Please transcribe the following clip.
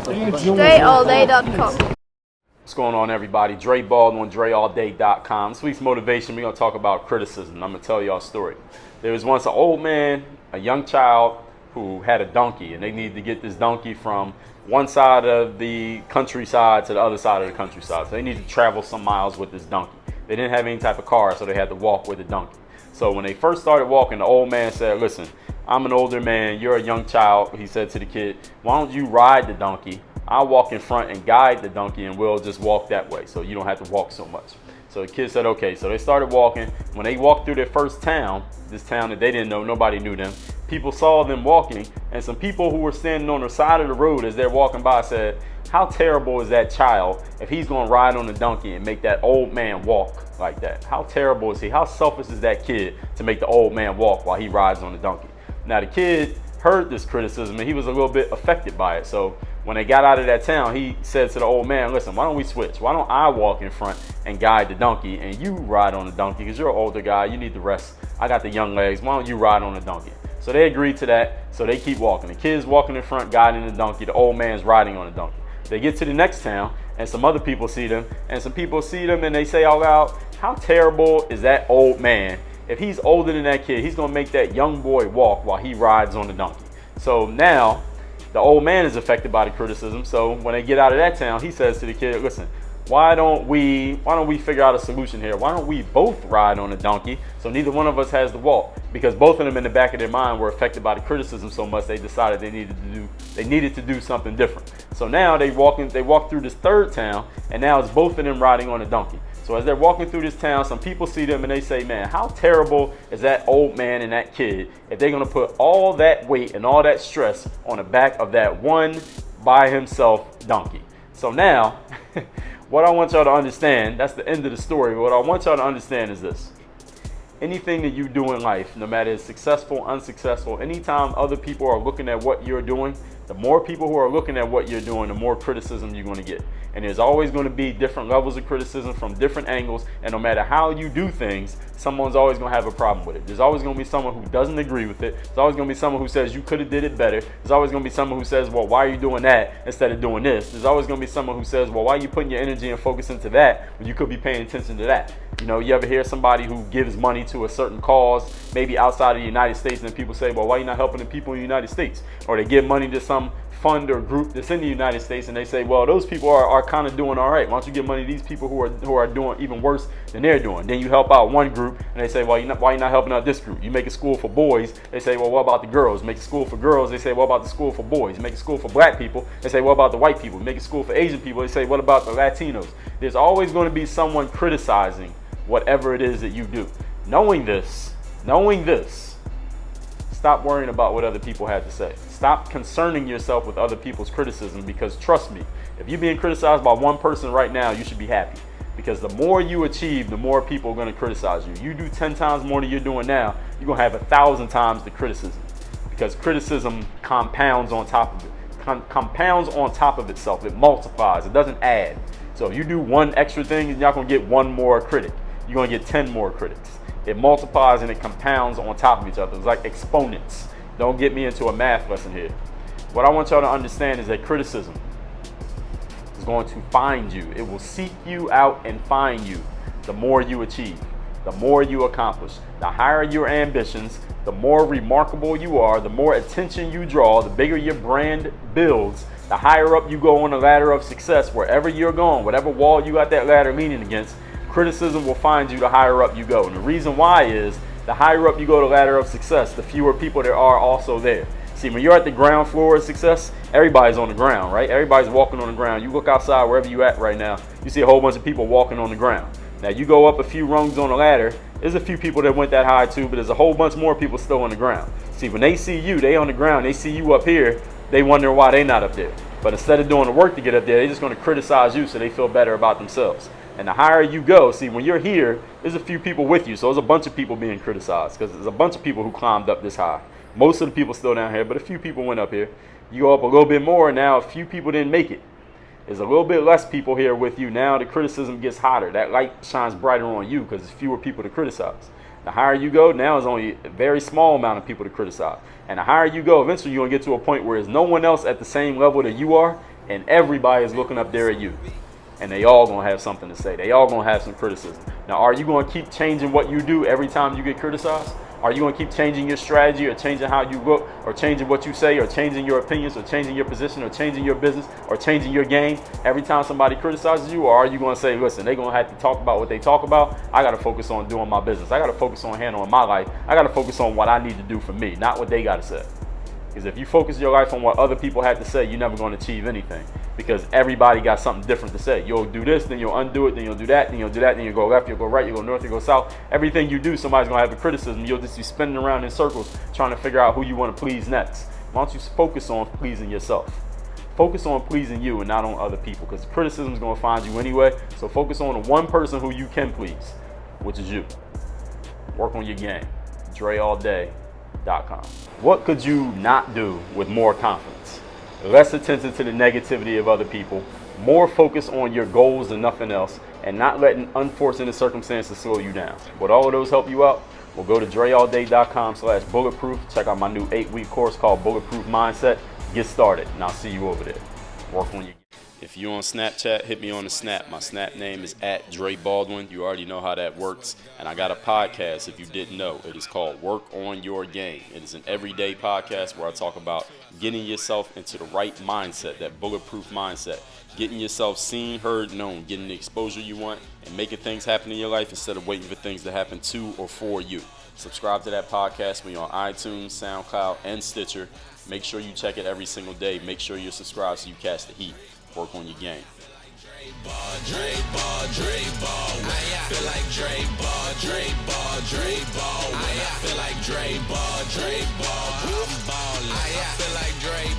DreAllDay.com. What's going on, everybody? Dre Baldwin, DreAllDay.com. This week's motivation, we're going to talk about criticism. I'm going to tell y'all a story. There was once an old man, a young child, who had a donkey, and they needed to get this donkey from one side of the countryside to the other side of the countryside. So they needed to travel some miles with this donkey. They didn't have any type of car, so they had to walk with the donkey. So when they first started walking, the old man said, listen, I'm an older man, you're a young child. He said to the kid, why don't you ride the donkey? I'll walk in front and guide the donkey, and we'll just walk that way so you don't have to walk so much. So the kid said, okay. So they started walking. When they walked through their first town, this town that they didn't know, nobody knew them, people saw them walking, and some people who were standing on the side of the road as they're walking by said, how terrible is that child if he's going to ride on a donkey and make that old man walk like that? How terrible is he? How selfish is that kid to make the old man walk while he rides on the donkey? Now the kid heard this criticism and he was a little bit affected by it. So when they got out of that town, he said to the old man, listen, why don't we switch? Why don't I walk in front and guide the donkey and you ride on the donkey because you're an older guy, you need the rest. I got the young legs. Why don't you ride on the donkey? So they agreed to that. So they keep walking. The kid's walking in front, guiding the donkey. The old man's riding on the donkey. They get to the next town and some other people see them, and some people see them and they say out loud, how terrible is that old man? If he's older than that kid, he's going to make that young boy walk while he rides on the donkey. So now the old man is affected by the criticism. So when they get out of that town, he says to the kid, listen, why don't we figure out a solution here? Why don't we both ride on a donkey so neither one of us has to walk? Because both of them in the back of their mind were affected by the criticism so much they decided they needed to do something different. So now they walk through this third town, and now it's both of them riding on a donkey. So as they're walking through this town, some people see them and they say, man, how terrible is that old man and that kid if they're going to put all that weight and all that stress on the back of that one by himself donkey. So now, what I want y'all to understand, that's the end of the story. What I want y'all to understand is this. Anything that you do in life, no matter it's successful, unsuccessful, anytime other people are looking at what you're doing, the more people who are looking at what you're doing, the more criticism you're going to get. And there's always going to be different levels of criticism from different angles. And no matter how you do things, someone's always going to have a problem with it. There's always going to be someone who doesn't agree with it. There's always going to be someone who says you could have did it better. There's always going to be someone who says, well, why are you doing that instead of doing this? There's always going to be someone who says, well, why are you putting your energy and focus into that when you could be paying attention to that? You know, you ever hear somebody who gives money to a certain cause, maybe outside of the United States, and then people say, well, why are you not helping the people in the United States? Or they give money to some fund or group that's in the United States, and they say, well, those people are kind of doing all right. Why don't you give money to these people who are doing even worse than they're doing? Then you help out one group, and they say, well, why are you not helping out this group? You make a school for boys. They say, well, what about the girls? Make a school for girls. They say, what about the school for boys? Make a school for black people. They say, what about the white people? Make a school for Asian people. They say, what about the Latinos? There's always going to be someone criticizing whatever it is that you do. Knowing this, stop worrying about what other people have to say. Stop concerning yourself with other people's criticism, because trust me, if you're being criticized by one person right now, you should be happy, because the more you achieve, the more people are going to criticize you. You do 10 times more than you're doing now, you're going to have 1,000 times the criticism, because criticism compounds on top of it. Compounds on top of itself. It multiplies. It doesn't add. So if you do one extra thing, you're not going to get one more critic. You're going to get 10 more critics. It multiplies and it compounds on top of each other. It's like exponents. Don't get me into a math lesson here. What I want y'all to understand is that criticism is going to find you. It will seek you out and find you the more you achieve, the more you accomplish. The higher your ambitions, the more remarkable you are, the more attention you draw, the bigger your brand builds, the higher up you go on the ladder of success, wherever you're going, whatever wall you got that ladder leaning against, criticism will find you the higher up you go. And the reason why is the higher up you go the ladder of success, the fewer people there are also there. See, when you're at the ground floor of success, everybody's on the ground, right? Everybody's walking on the ground. You look outside wherever you're at right now, you see a whole bunch of people walking on the ground. Now you go up a few rungs on the ladder, there's a few people that went that high too, but there's a whole bunch more people still on the ground. See, when they see you, they on the ground, they see you up here, they wonder why they not up there. But instead of doing the work to get up there, they're just going to criticize you so they feel better about themselves. And the higher you go, see, when you're here, there's a few people with you. So there's a bunch of people being criticized because there's a bunch of people who climbed up this high. Most of the people still down here, but a few people went up here. You go up a little bit more, now a few people didn't make it. There's a little bit less people here with you. Now the criticism gets hotter. That light shines brighter on you because there's fewer people to criticize. The higher you go, now there's only a very small amount of people to criticize. And the higher you go, eventually you're going to get to a point where there's no one else at the same level that you are, and everybody is looking up there at you. And they all gonna have something to say. They all gonna have some criticism. Now, are you gonna keep changing what you do every time you get criticized? Are you gonna keep changing your strategy, or changing how you look, or changing what you say, or changing your opinions, or changing your position, or changing your business, or changing your game every time somebody criticizes you? Or are you gonna say, listen, they're gonna have to talk about what they talk about. I gotta focus on doing my business. I gotta focus on handling my life. I gotta focus on what I need to do for me, not what they gotta say. Because if you focus your life on what other people have to say, you're never going to achieve anything. Because everybody got something different to say. You'll do this, then you'll undo it, then you'll do that, then you'll do that, then you'll go left, you'll go right, you'll go north, you'll go south. Everything you do, somebody's going to have a criticism. You'll just be spinning around in circles trying to figure out who you want to please next. Why don't you focus on pleasing yourself? Focus on pleasing you and not on other people, because criticism is going to find you anyway. So focus on the one person who you can please, which is you. Work on your game. DreAllDay.com. What could you not do with more confidence? Less attention to the negativity of other people, more focus on your goals than nothing else, and not letting unfortunate circumstances slow you down. Would all of those help you out? Well, go to DreAllDay.com/bulletproof. Check out my new 8-week course called Bulletproof Mindset. Get started, and I'll see you over there. Work on your. If you're on Snapchat, hit me on the Snap. My Snap name is @Dre Baldwin. You already know how that works. And I got a podcast, if you didn't know. It is called Work on Your Game. It is an everyday podcast where I talk about getting yourself into the right mindset, that bulletproof mindset. Getting yourself seen, heard, known. Getting the exposure you want and making things happen in your life instead of waiting for things to happen to or for you. Subscribe to that podcast. We're on iTunes, SoundCloud, and Stitcher. Make sure you check it every single day. Make sure you're subscribed so you catch the heat. Work on your game. Dre Baldwin. I feel like Dre Baldwin. I feel like Dre Baldwin. I'm ballin'. I feel like Dre